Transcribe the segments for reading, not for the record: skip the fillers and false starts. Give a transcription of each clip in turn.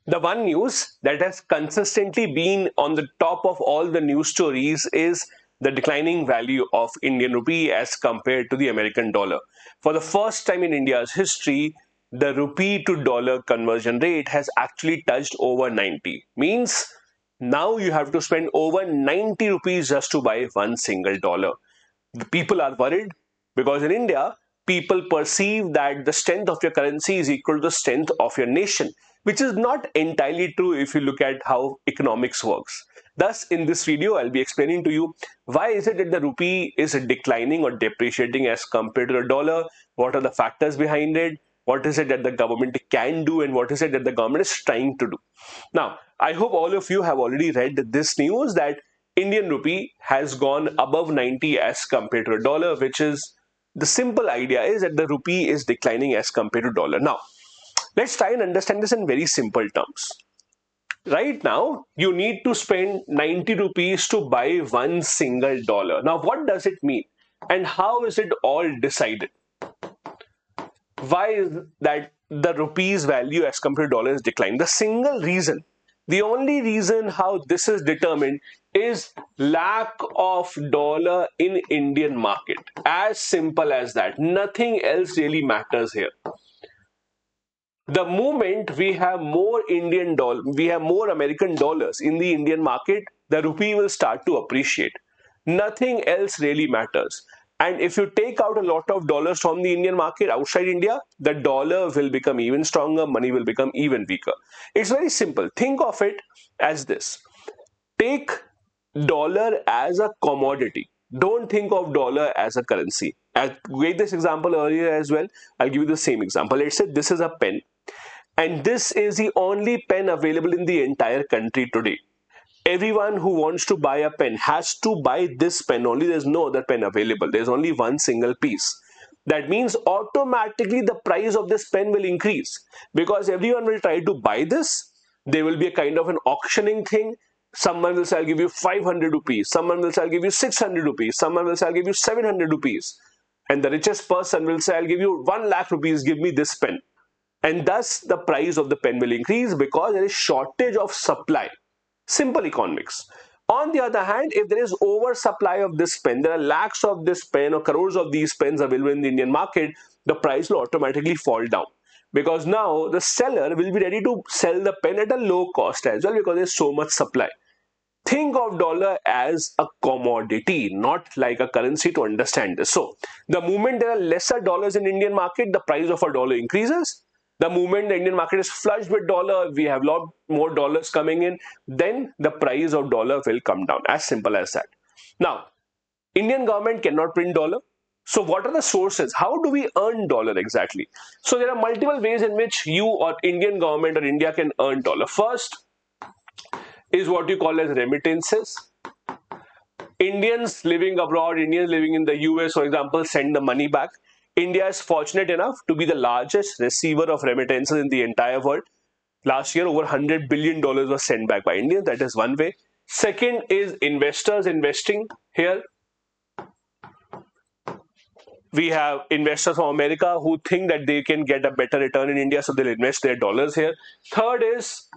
The one news that has consistently been on the top of all the news stories is the declining value of Indian rupee as compared to the American dollar. For the first time in India's history, the rupee to dollar conversion rate has actually touched over 90. Means now you have to spend over 90 rupees just to buy one single dollar. The people are worried because in India, people perceive that the strength of your currency is equal to the strength of your nation, which is not entirely true if you look at how economics works. Thus, in this video, I'll be explaining to you why is it that the rupee is declining or depreciating as compared to the dollar, what are the factors behind it, what is it that the government can do, and what is it that the government is trying to do. Now, I hope all of you have already read this news that Indian rupee has gone above 90 as compared to a dollar, which is the simple idea is that the rupee is declining as compared to dollar. Now, let's try and understand this in very simple terms. Right now, you need to spend 90 rupees to buy one single dollar. Now, what does it mean? And how is it all decided? Why is that the rupee's value as compared to dollar is declining? The single reason, the only reason how this is determined is lack of dollar in Indian market. As simple as that. Nothing else really matters here. The moment we have more American dollars in the Indian market, the rupee will start to appreciate. Nothing else really matters. And if you take out a lot of dollars from the Indian market outside India, the dollar will become even stronger, money will become even weaker. It's very simple. Think of it as this. Take dollar as a commodity. Don't think of dollar as a currency. I gave this example earlier as well. I'll give you the same example. Let's say this is a pen. And this is the only pen available in the entire country today. Everyone who wants to buy a pen has to buy this pen only. There's no other pen available. There's only one single piece. That means automatically the price of this pen will increase because everyone will try to buy this. There will be a kind of an auctioning thing. Someone will say, I'll give you 500 rupees. Someone will say, I'll give you 600 rupees. Someone will say, I'll give you 700 rupees. And the richest person will say, I'll give you 1 lakh rupees. Give me this pen. And thus the price of the pen will increase because there is shortage of supply. Simple economics. On the other hand, if there is oversupply of this pen, there are lakhs of this pen or crores of these pens available in the Indian market, the price will automatically fall down. Because now the seller will be ready to sell the pen at a low cost as well because there is so much supply. Think of dollar as a commodity, not like a currency to understand this. So, the moment there are lesser dollars in Indian market, the price of a dollar increases. The moment the Indian market is flushed with dollar, we have a lot more dollars coming in, then the price of dollar will come down. As simple as that. Now, Indian government cannot print dollar. So what are the sources? How do we earn dollar exactly? So there are multiple ways in which you or Indian government or India can earn dollar. First is what you call as remittances. Indians living abroad, Indians living in the US, for example, send the money back. India is fortunate enough to be the largest receiver of remittances in the entire world. Last year, over $100 billion was sent back by Indians. That is one way. Second is investors investing here. We have investors from America who think that they can get a better return in India, so they'll invest their dollars here. Third is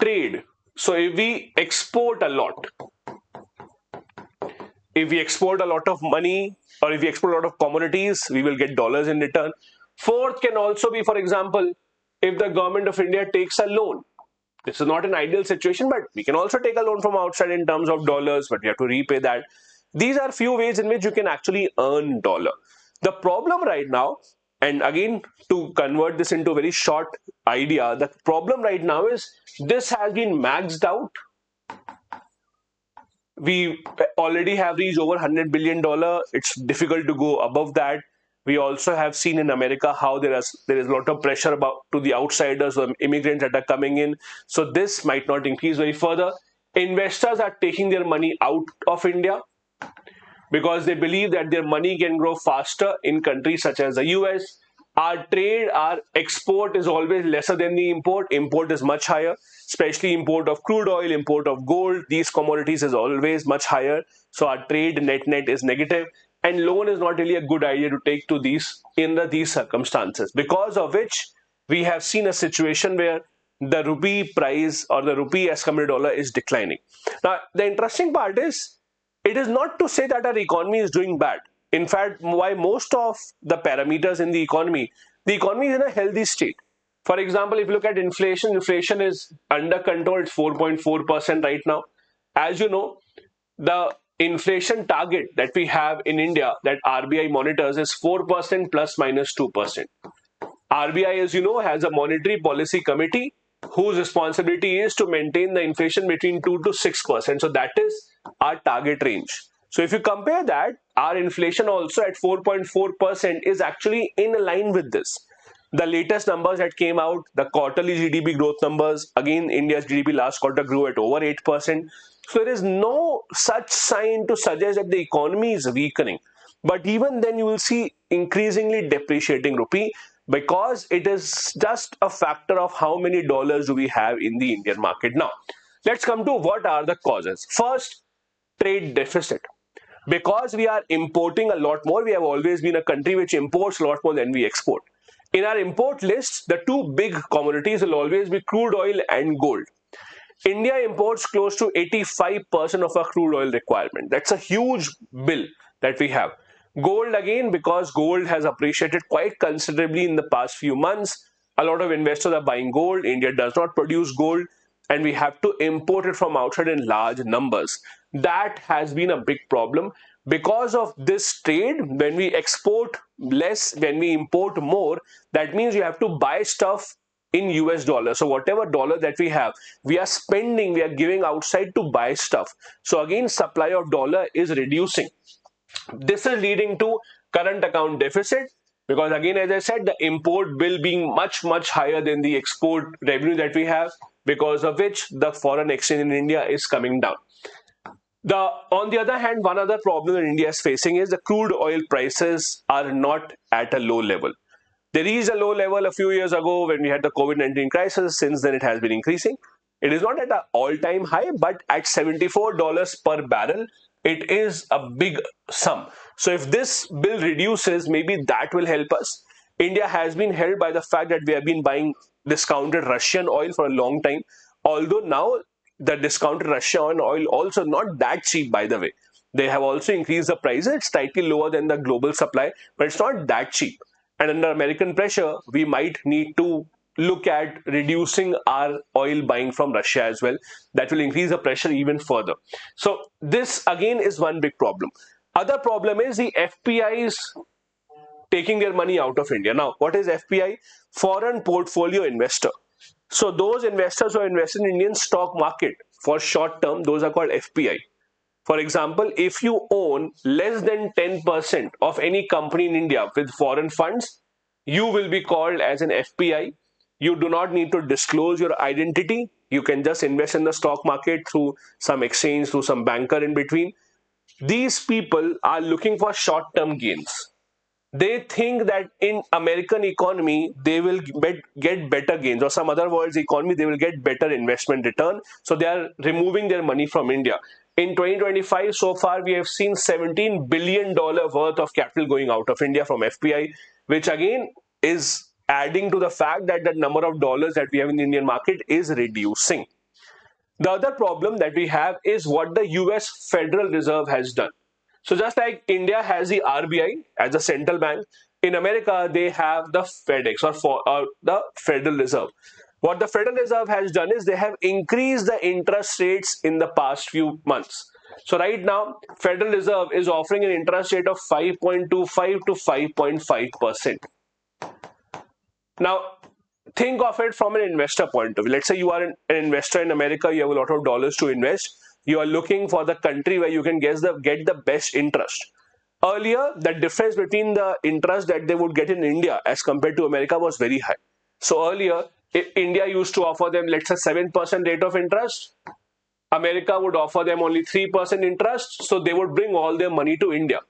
trade. So if we export a lot, if we export a lot of money or if we export a lot of commodities, we will get dollars in return. Fourth can also be, for example, if the government of India takes a loan. This is not an ideal situation, but we can also take a loan from outside in terms of dollars, but we have to repay that. These are few ways in which you can actually earn dollar. The problem right now, and again, to convert this into a very short idea, the problem right now is this has been maxed out. We already have reached over $100 billion. It's difficult to go above that. We also have seen in America how there is a lot of pressure to the outsiders or immigrants that are coming in. So this might not increase very further. Investors are taking their money out of India because they believe that their money can grow faster in countries such as the US. Our trade, our export is always lesser than the import. Import is much higher, especially import of crude oil, import of gold. These commodities is always much higher. So our trade net is negative. And loan is not really a good idea to take to these circumstances, because of which we have seen a situation where the rupee price or the rupee as compared to dollar is declining. Now, the interesting part is it is not to say that our economy is doing bad. In fact, why most of the parameters in the economy is in a healthy state. For example, if you look at inflation, inflation is under control. It's 4.4% right now. As you know, the inflation target that we have in India that RBI monitors is 4% plus minus 2%. RBI, as you know, has a monetary policy committee whose responsibility is to maintain the inflation between 2 to 6%. So that is our target range. So if you compare that, our inflation also at 4.4% is actually in line with this. The latest numbers that came out, the quarterly GDP growth numbers, again, India's GDP last quarter grew at over 8%. So there is no such sign to suggest that the economy is weakening. But even then, you will see increasingly depreciating rupee because it is just a factor of how many dollars do we have in the Indian market. Now, let's come to what are the causes. First, trade deficit. Because we are importing a lot more, we have always been a country which imports a lot more than we export. In our import list, the two big commodities will always be crude oil and gold. India imports close to 85% of our crude oil requirement. That's a huge bill that we have. Gold, again, because gold has appreciated quite considerably in the past few months. A lot of investors are buying gold. India does not produce gold, and we have to import it from outside in large numbers. That has been a big problem. Because of this trade, when we export less, when we import more, that means you have to buy stuff in US dollars. So whatever dollar that we have, we are spending, we are giving outside to buy stuff. So again, supply of dollar is reducing. This is leading to current account deficit because again, as I said, the import bill being much, much higher than the export revenue that we have, because of which the foreign exchange in India is coming down. On the other hand, one other problem that India is facing is the crude oil prices are not at a low level. They reached a low level a few years ago when we had the COVID-19 crisis. Since then, it has been increasing. It is not at an all-time high, but at $74 per barrel, it is a big sum. So if this bill reduces, maybe that will help us. India has been helped by the fact that we have been buying discounted Russian oil for a long time. Although now the discounted Russian oil also not that cheap, by the way. They have also increased the prices. It's slightly lower than the global supply, but it's not that cheap. And under American pressure, we might need to look at reducing our oil buying from Russia as well. That will increase the pressure even further. So this again is one big problem. Other problem is the FPIs taking their money out of India. Now, what is FPI? Foreign portfolio investor. So those investors who are invested in Indian stock market for short term, those are called FPI. For example, if you own less than 10% of any company in India with foreign funds, you will be called as an FPI. You do not need to disclose your identity. You can just invest in the stock market through some exchange, through some banker in between. These people are looking for short-term gains. They think that in American economy, they will get better gains, or some other world's economy, they will get better investment return. So they are removing their money from India. In 2025, so far, we have seen $17 billion worth of capital going out of India from FPI, which again is adding to the fact that the number of dollars that we have in the Indian market is reducing. The other problem that we have is what the US Federal Reserve has done. So just like India has the RBI as a central bank, in America, they have the FedEx or the Federal Reserve. What the Federal Reserve has done is they have increased the interest rates in the past few months. So right now, Federal Reserve is offering an interest rate of 5.25 to 5.5%. Now, think of it from an investor point of view. Let's say you are an investor in America, you have a lot of dollars to invest. You are looking for the country where you can get the best interest. Earlier, the difference between the interest that they would get in India as compared to America was very high. So earlier, if India used to offer them, let's say, 7% rate of interest. America would offer them only 3% interest. So they would bring all their money to India,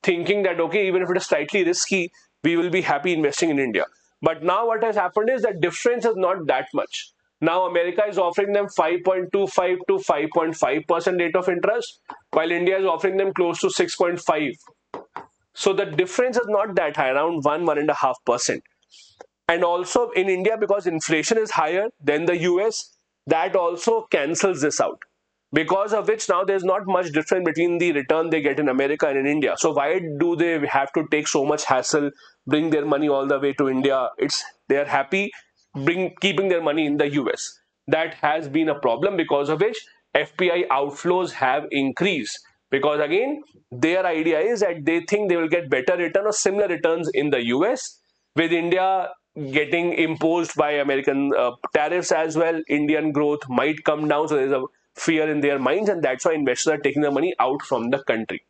thinking that, okay, even if it is slightly risky, we will be happy investing in India. But now what has happened is that difference is not that much. Now America is offering them 5.25 to 5.5% rate of interest, while India is offering them close to 6.5. So the difference is not that high, around 1.5%. And also in India, because inflation is higher than the US, that also cancels this out. Because of which now there's not much difference between the return they get in America and in India. So why do they have to take so much hassle, bring their money all the way to India? They're happy keeping their money in the US. That has been a problem, because of which FPI outflows have increased. Because again, their idea is that they think they will get better return or similar returns in the US, with India getting imposed by American tariffs as well. Indian growth might come down, so there's a fear in their minds, and that's why investors are taking the money out from the country.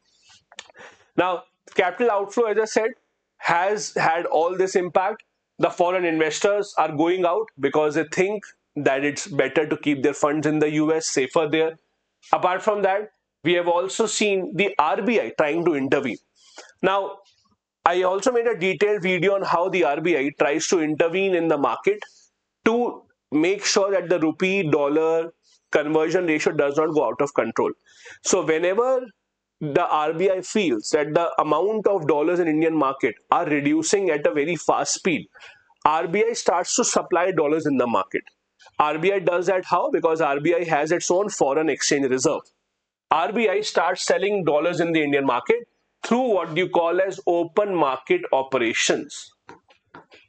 Now, capital outflow, as I said, has had all this impact. The foreign investors are going out because they think that it's better to keep their funds in the US, safer there. Apart from that, we have also seen the RBI trying to intervene. Now, I also made a detailed video on how the RBI tries to intervene in the market to make sure that the rupee dollar conversion ratio does not go out of control. So whenever the RBI feels that the amount of dollars in Indian market are reducing at a very fast speed, RBI starts to supply dollars in the market. RBI does that how? Because RBI has its own foreign exchange reserve. RBI starts selling dollars in the Indian market through what you call as open market operations.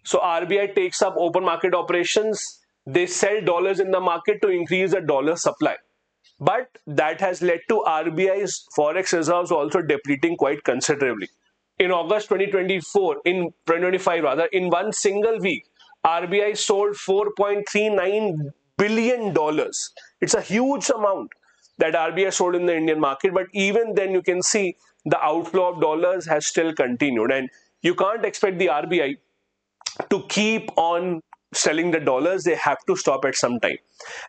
So RBI takes up open market operations. They sell dollars in the market to increase the dollar supply. But that has led to RBI's forex reserves also depleting quite considerably. In August 2024, in 2025 rather, in one single week, RBI sold $4.39 billion. It's a huge amount that RBI sold in the Indian market, but even then you can see the outflow of dollars has still continued, and you can't expect the RBI to keep on selling the dollars. They have to stop at some time.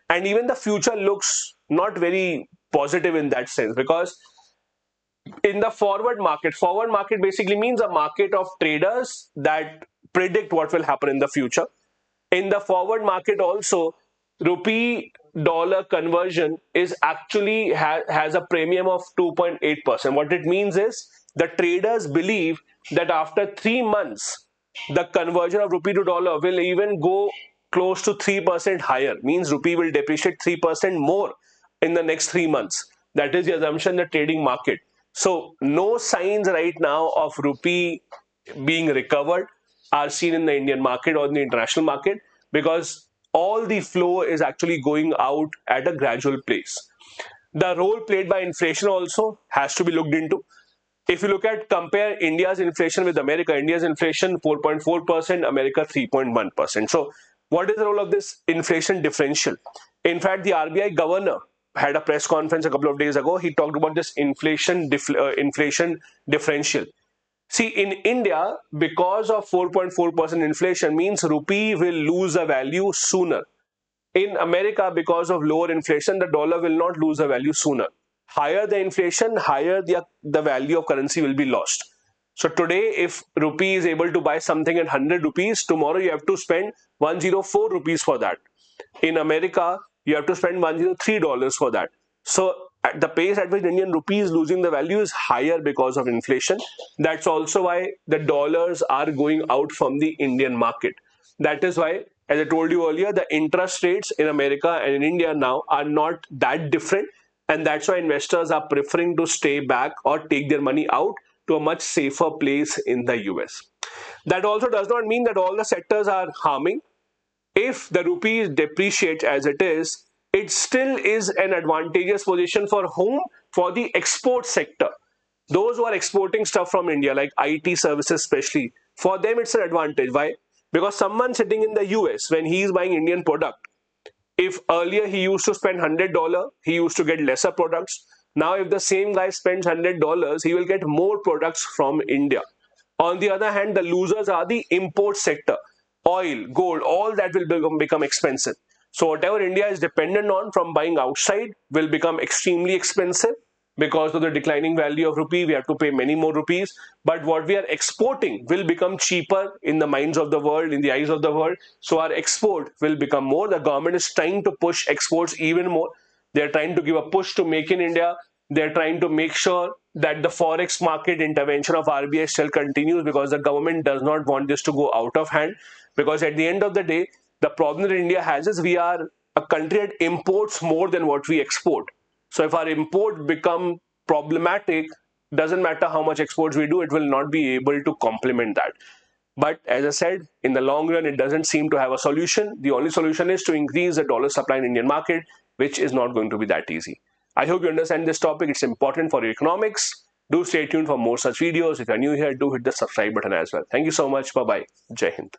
And even the future looks not very positive in that sense, because in the forward market basically means a market of traders that predict what will happen in the future. In the forward market also, rupee dollar conversion is actually has a premium of 2.8%. What it means is the traders believe that after 3 months, the conversion of rupee to dollar will even go close to 3% higher. Means rupee will depreciate 3% more in the next 3 months. That is the assumption in the trading market. So no signs right now of rupee being recovered are seen in the Indian market or in the international market, because all the flow is actually going out at a gradual pace. The role played by inflation also has to be looked into. If you compare India's inflation with America, India's inflation 4.4%, America 3.1%. So what is the role of this inflation differential? In fact, the RBI governor had a press conference a couple of days ago. He talked about this inflation differential. See, in India, because of 4.4% inflation, means rupee will lose a value sooner. In America, because of lower inflation, the dollar will not lose a value sooner. Higher the inflation, higher the value of currency will be lost. So today, if rupee is able to buy something at 100 rupees, tomorrow you have to spend 104 rupees for that. In America, you have to spend $103 for that. So at the pace at which Indian rupee is losing the value is higher because of inflation. That's also why the dollars are going out from the Indian market. That is why, as I told you earlier, the interest rates in America and in India now are not that different. And that's why investors are preferring to stay back or take their money out to a much safer place in the US. That also does not mean that all the sectors are harming. If the rupee depreciates as it is, it still is an advantageous position for whom? For the export sector. Those who are exporting stuff from India, like IT services especially, for them it's an advantage. Why? Because someone sitting in the US, when he is buying Indian product, if earlier he used to spend $100, he used to get lesser products. Now if the same guy spends $100, he will get more products from India. On the other hand, the losers are the import sector. Oil, gold, all that will become expensive. So whatever India is dependent on from buying outside will become extremely expensive. Because of the declining value of rupee, we have to pay many more rupees. But what we are exporting will become cheaper in the minds of the world, in the eyes of the world. So our export will become more. The government is trying to push exports even more. They're trying to give a push to Make in India. They're trying to make sure that the forex market intervention of RBI still continues, because the government does not want this to go out of hand. Because at the end of the day, the problem that India has is we are a country that imports more than what we export. So if our import become problematic, doesn't matter how much exports we do, it will not be able to complement that. But as I said, in the long run, it doesn't seem to have a solution. The only solution is to increase the dollar supply in Indian market, which is not going to be that easy. I hope you understand this topic. It's important for your economics. Do stay tuned for more such videos. If you're new here, do hit the subscribe button as well. Thank you so much. Bye-bye. Jai Hind.